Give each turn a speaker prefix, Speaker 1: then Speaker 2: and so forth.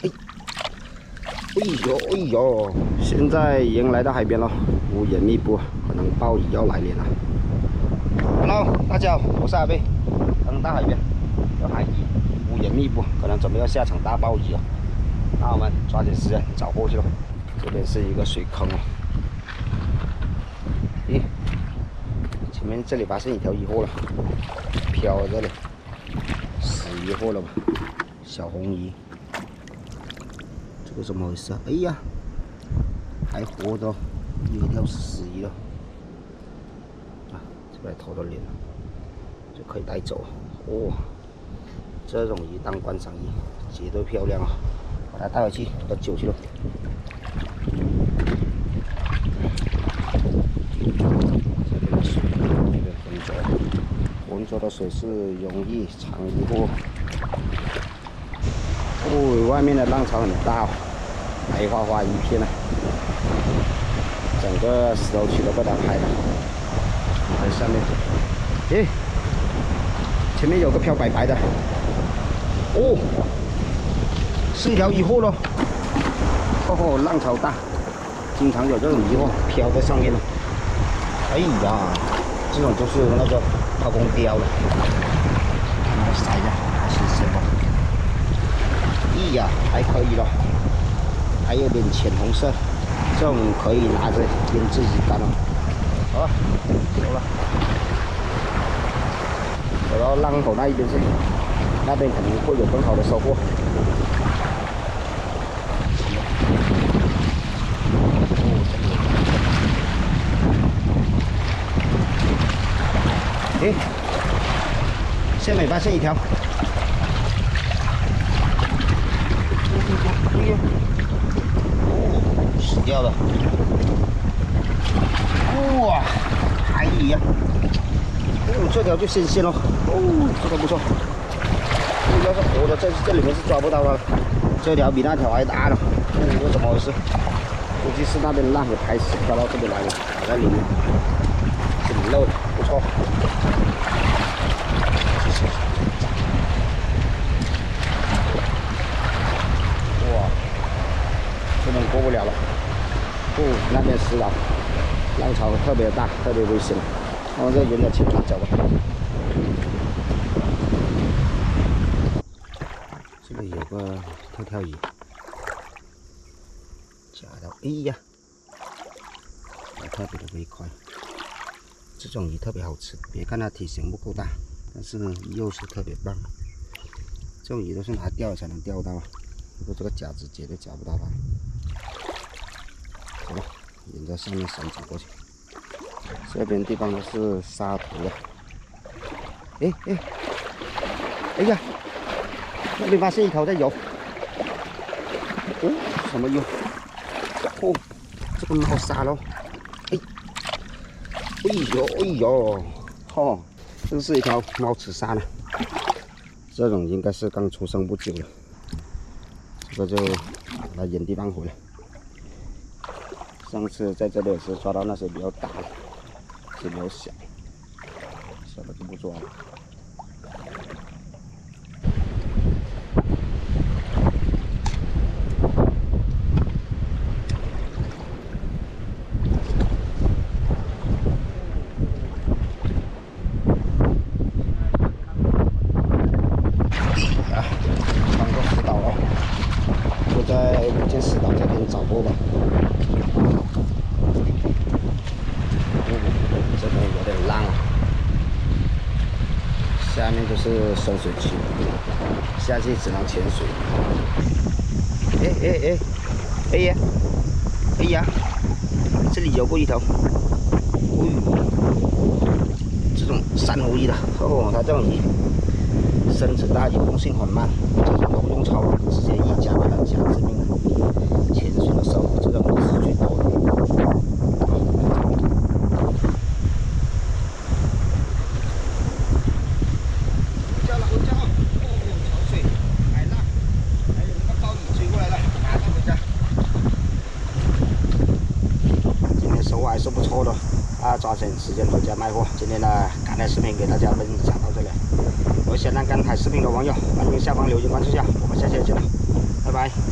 Speaker 1: 哎呦！现在已经来到海边了，乌云密布，可能暴雨要来临了。Hello， 大家好，我是阿贝，刚到海边，有海底，乌云密布，可能准备要下场大暴雨了。那我们抓紧时间找过去了。这边是一个水坑哦。咦，前面这里发现一条鱼货了，漂在这里，死鱼货了吧？小红鱼。 这个怎么回事啊？哎呀，还活着，有一条死鱼了。啊，这边头都连了，就可以带走。哦，这种鱼当观赏鱼，绝对漂亮啊！把它带回去喝酒去了。这边的水，这边浑浊，浑浊的水是容易藏鱼货。 哦，外面的浪潮很大哦，白花花一片啊，整个石头区都被它拍了。在下面，诶，前面有个漂白白的，哦，是一条鱼货咯。哦，浪潮大，经常有这种鱼货漂在上面了。哎呀，这种就是那个抛光鲷了，拿来晒一下，还新鲜哦。 咦呀，还可以了，还有点浅红色，这种可以拿着腌制鱼干了。好，走了，走到浪口那一边去，那边肯定会有更好的收获。诶，现在发现一条。 哎呦，哦，死掉了！哇，海鱼呀！哦，这条就新鲜了。哦，这个不错。要是活的，这里面是抓不到了。这条比那条还大了。哦，这怎么回事？估计是那边浪给拍死，抓到这边来了，打在里面，挺漏的，不错。这边过不了了，哦，那边湿了，浪潮特别大，特别危险。我们这沿着前面走吧。这里有个跳鱼，假的，哎呀，特别的微快。这种鱼特别好吃，别看它体型不够大，但是呢，肉是特别棒。这种鱼都是拿钓才能钓到，如果这个夹子绝对夹不到它。 走吧，沿着上面山走过去。这边地方都是沙土了。哎呀，那边发现一条在游。哦，什么鱼？哦，这个猫鲨喽。哎呦，哦，这是一条猫齿鲨呢。这种应该是刚出生不久了。这个就把它原地放回来。 上次在这里也是抓到那些比较大的，这比较小，小的就不抓了。啊，穿过石岛了，就在五箭石岛这边找过吧。 这边有点浪啊，下面就是深水区，下去只能潜水。哎呀，这里游过一条，这种珊瑚鱼的，哦，它这种鱼身子大，游动性很慢，这种游动超慢，直接一夹把它夹致命了。潜水的时候，这种鱼是最多的。 还是不错的，抓紧时间回家卖货。今天的赶海视频给大家分享到这里，我喜欢赶海视频的网友，欢迎下方留言关注一下，我们下期再见了，拜拜。